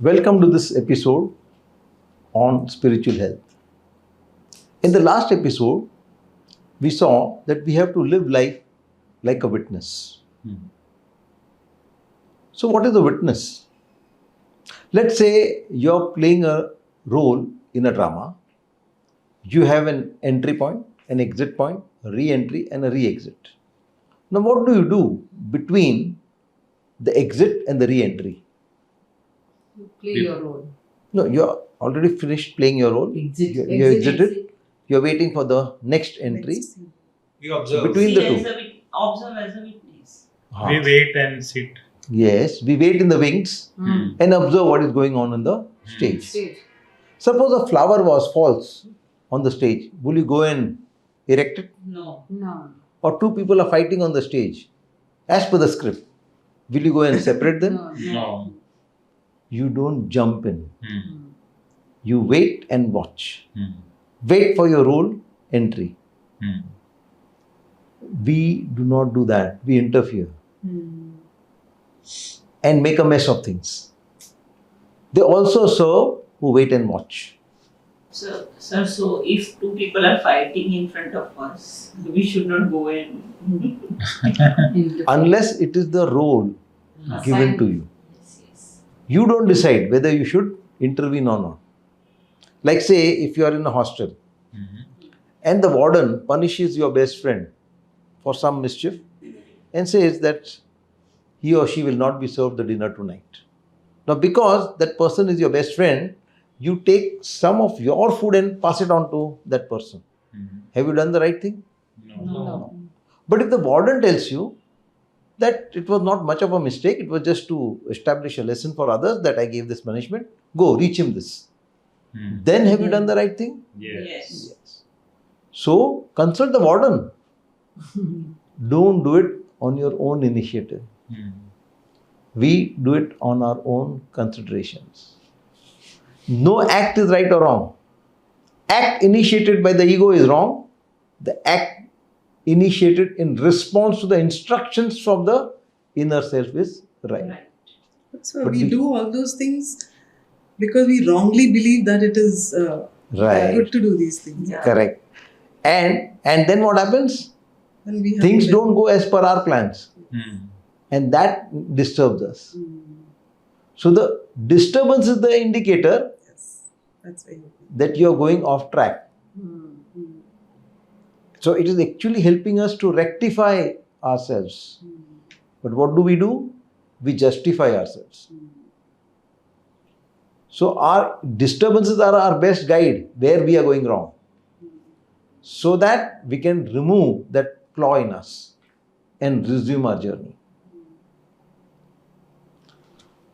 Welcome to this episode on spiritual health. In the last episode, we saw that we have to live life like a witness. So, what is a witness? Let's say you're playing a role in a drama. You have an entry point, an exit point, a re entry, and a re exit. Now, what do you do between the exit and the re entry? You play your role. No, you're already finished playing your role. Exit. You exited. You're waiting for the next entry. We observe. Between the two. Observe as a witness. We wait and sit. Yes, we wait in the wings and observe what is going on the stage. Stage. Suppose a flower was false on the stage. Will you go and erect it? No. No. Or two people are fighting on the stage as per the script. Will you go and separate them? No. You don't jump in. Hmm. You wait and watch. Hmm. Wait for your role entry. Hmm. We do not do that. We interfere and make a mess of things. They also serve who wait and watch. So if two people are fighting in front of us, we should not go and Unless it is the role given to you. Yes. You don't decide whether you should intervene or not. Like say if you are in a hostel and the warden punishes your best friend for some mischief and says that he or she will not be served the dinner tonight. Now because that person is your best friend, you take some of your food and pass it on to that person. Have you done the right thing? No. But if the warden tells you that it was not much of a mistake, it was just to establish a lesson for others that I gave this punishment, go reach him this. Then have you done the right thing? Yes. Yes. So consult the warden. Don't do it on your own initiative. We do it on our own considerations. No act is right or wrong. Act initiated by the ego is wrong. The act initiated in response to the instructions from the inner self is right. Right. So But we we- do all those things because we wrongly believe that it is Right. good to do these things. Yeah. Correct. And then what happens? And we have Things to don't go as per our plans. And that disturbs us. So the disturbance is the indicator Yes, that's very good. that you are going off track. So it is actually helping us to rectify ourselves. But what do? We justify ourselves. So our disturbances are our best guide where we are going wrong. So that we can remove that flaw in us and resume our journey.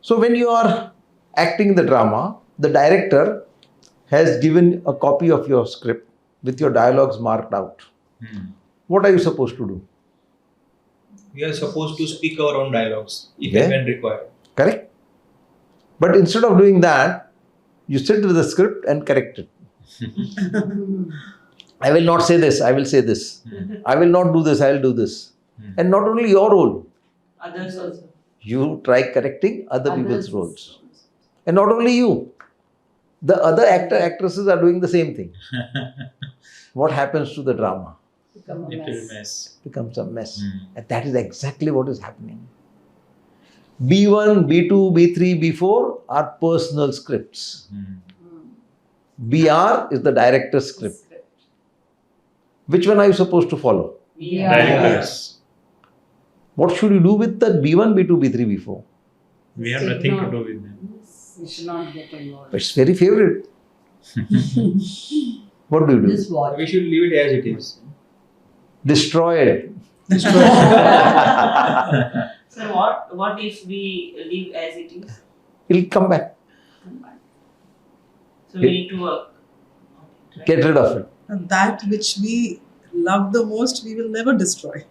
So when you are acting the drama, the director has given a copy of your script with your dialogues marked out. What are you supposed to do? We are supposed to speak our own dialogues if Yeah. and when required. Correct? But instead of doing that, you sit with the script and correct it. I will not say this, I will say this. I will not do this, I will do this. And not only your role, Others also. you try correcting other people's Others. roles. And not only you, the other actresses are doing the same thing. What happens to the drama? Become a It will mess. mess. Becomes a mess. And that is exactly what is happening. B1, B2, B3, B4 are personal scripts. BR is the director's script. Which one are you supposed to follow? Yeah. Directors. What should you do with the B1, B2, B3, B4? We have Say nothing no. to do with them. We should not get involved. It's very favorite. What do you do? Just watch. We should leave it as it is. Destroy it. So what if we leave as it is? It'll come back. So we need to work. Right? Get rid of it. And that which we love the most, we will never destroy.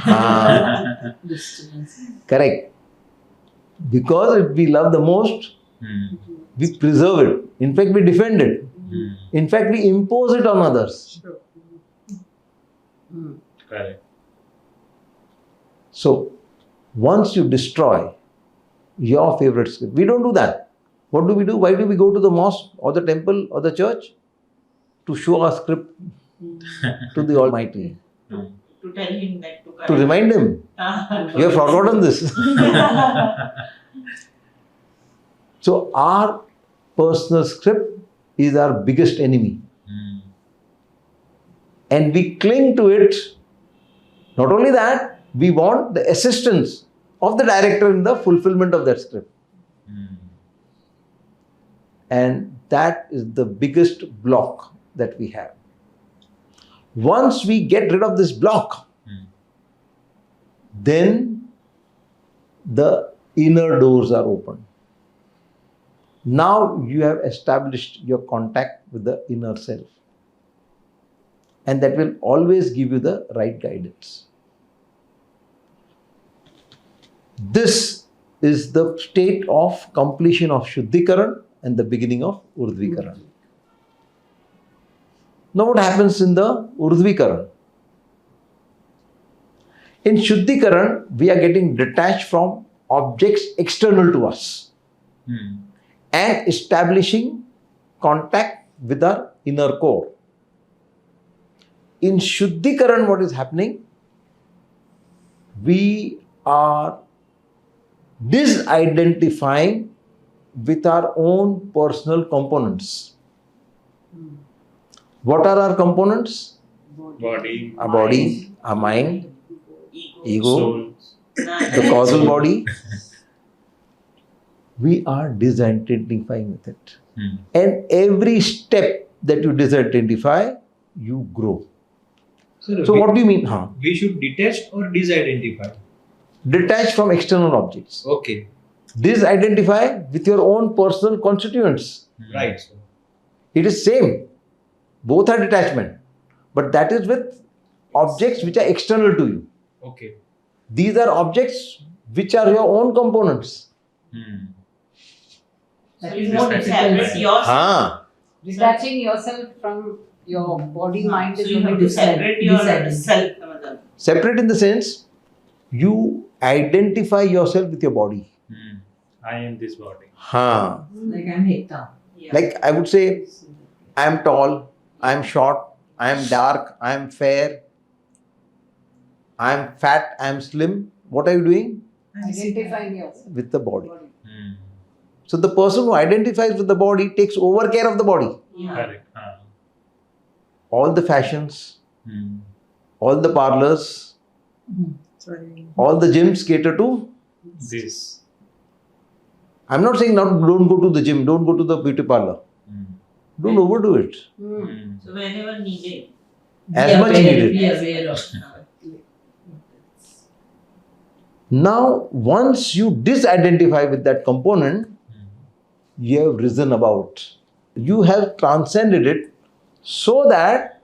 Ah, Disturbance. correct. Because we love the most, we preserve it. In fact, we defend it. In fact, we impose it on others. Sure. Correct. So, once you destroy your favorite script, we don't do that. What do we do? Why do we go to the mosque or the temple or the church? To show our script to the Almighty. To tell him that to correct. To remind him, you have forgotten this. So our personal script is our biggest enemy. And we cling to it. Not only that, we want the assistance of the director in the fulfillment of that script. And that is the biggest block that we have. Once we get rid of this block, then the inner doors are open. Now you have established your contact with the inner self. And that will always give you the right guidance. This is the state of completion of Shuddhikaran and the beginning of Urdhvikaran. Now what happens in the Urdhvikaran? In Shuddhikaran, we are getting detached from objects external to us and establishing contact with our inner core. In Shuddhikaran, what is happening? We are disidentifying with our own personal components. What are our components? Body, Our body, our mind, ego, soul. the causal body. We are disidentifying with it. And every step that you disidentify, you grow. So what do you mean? We should detach or disidentify? Detach from external objects. Okay. Disidentify with your own personal constituents. Right. So, It is same. Both are detachment. But that is with objects which are external to you. okay. These are objects which are your own components. That So is you more want to difficult. separate yourself. Detaching yourself from your body, mind So is you only have to separate yourself. Separate in the sense, you identify yourself with your body. I am this body. Like I'm Hekta. Yeah. Like I would say, I am tall, I am short, I am dark, I am fair, I am fat, I am slim. What are you doing? Identifying yourself. With the body. So the person who identifies with the body takes over care of the body. Yeah. Correct. All the fashions, all the parlors, Sorry. all the gyms cater to. This. I'm not saying don't go to the gym, don't go to the beauty parlor. Don't overdo it. So whenever needed. As much needed. Be aware of. Now, once you disidentify with that component, you have risen about. You have transcended it so that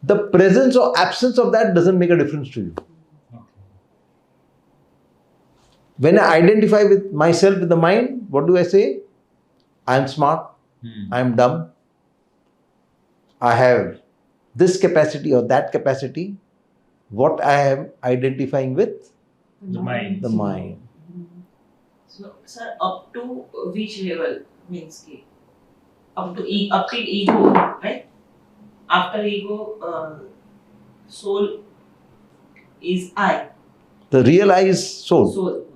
the presence or absence of that doesn't make a difference to you. When I identify with myself with the mind, what do I say? I am smart, I am dumb, I have this capacity or that capacity. What I am identifying with? The mind. The mind. So, sir, up to which level means ki? Up till ego, right? After ego, soul is I. The real I is soul. Soul.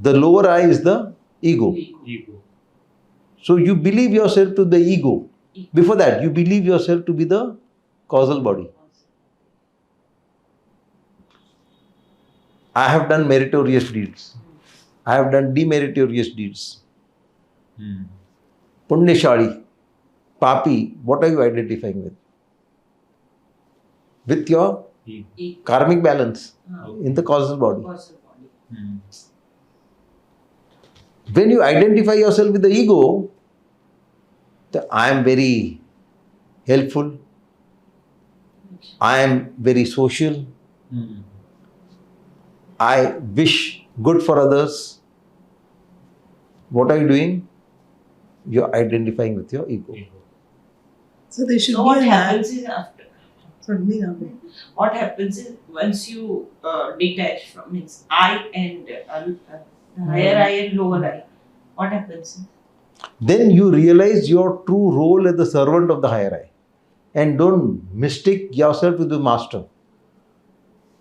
The lower I is the ego. Ego. So you believe yourself to the ego. Before that, you believe yourself to be the causal body. I have done meritorious deeds. I have done demeritorious deeds. Punyashali, Papi, what are you identifying with? With your Ego. karmic balance Ah, in the causal body. causal body. When you identify yourself with the ego, I am very helpful, I am very social, I wish good for others. What are you doing? You are identifying with your ego. Ego. So there should So be what a happens is after, What what happens is once you detach from means I and the higher I and lower I, what happens? then you realize your true role as the servant of the higher I. And don't mistake yourself with the master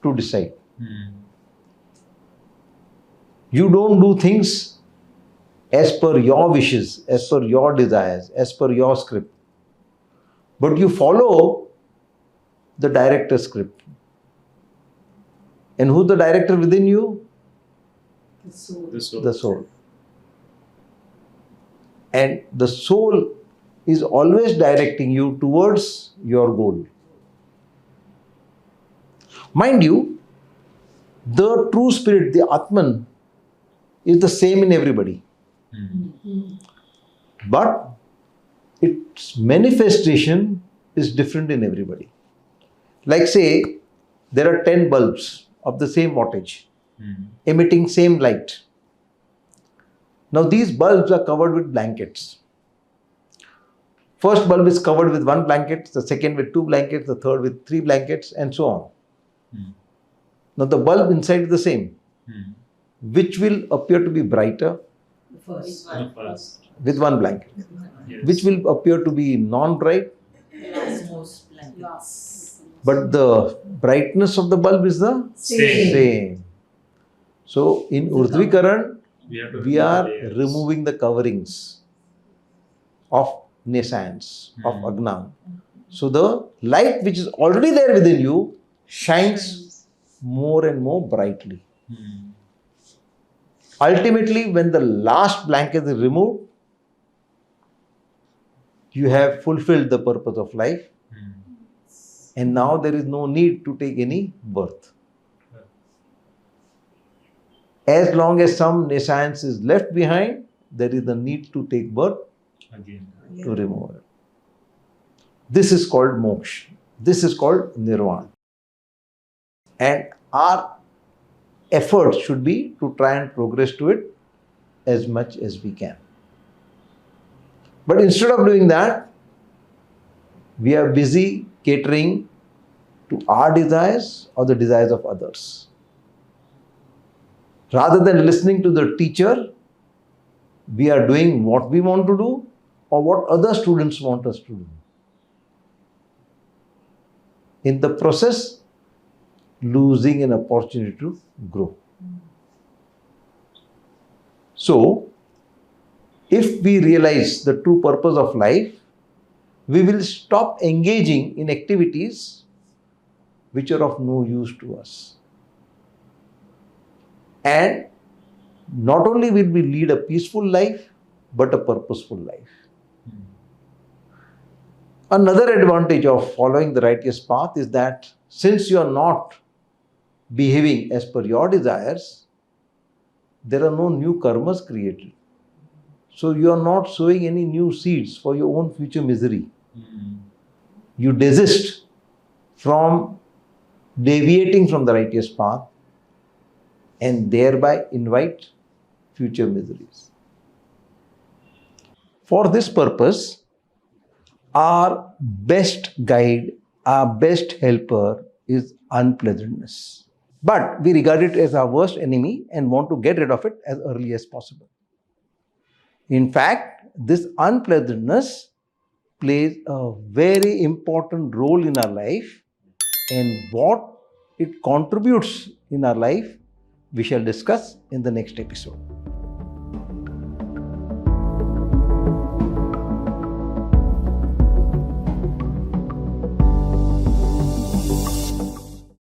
to decide. You don't do things as per your wishes, as per your desires, as per your script. But you follow the director's script. And who's the director within you? The soul. The soul. The soul. And the soul is always directing you towards your goal. Mind you, the true spirit, the Atman, is the same in everybody. But its manifestation is different in everybody. Like say, there are 10 bulbs of the same wattage, emitting same light. Now these bulbs are covered with blankets. First bulb is covered with 1 blanket, the second with 2 blankets, the third with 3 blankets, and so on. Now the bulb inside is the same. Which will appear to be brighter First. First. with 1 blanket? Yes. Which will appear to be non-bright, Most blanket. Last. but the brightness of the bulb is the Same. same. So in Urdhvikaran, we are layers. removing the coverings of nescience, of Agnan. So the light which is already there within you shines more and more brightly. Ultimately, when the last blanket is removed, you have fulfilled the purpose of life, and now there is no need to take any birth. As long as some nescience is left behind, there is the need to take birth Again. to remove it. This is called moksha. This is called nirvana. And our effort should be to try and progress to it as much as we can. But instead of doing that, we are busy catering to our desires or the desires of others. Rather than listening to the teacher, we are doing what we want to do or what other students want us to do. In the process, losing an opportunity to grow. So, if we realize the true purpose of life, we will stop engaging in activities which are of no use to us. And not only will we lead a peaceful life, but a purposeful life. Another advantage of following the righteous path is that since you are not behaving as per your desires, there are no new karmas created. So you are not sowing any new seeds for your own future misery. You desist from deviating from the righteous path and thereby invite future miseries. For this purpose, our best guide, our best helper is unpleasantness. But we regard it as our worst enemy and want to get rid of it as early as possible. In fact, this unpleasantness plays a very important role in our life, and what it contributes in our life, we shall discuss in the next episode.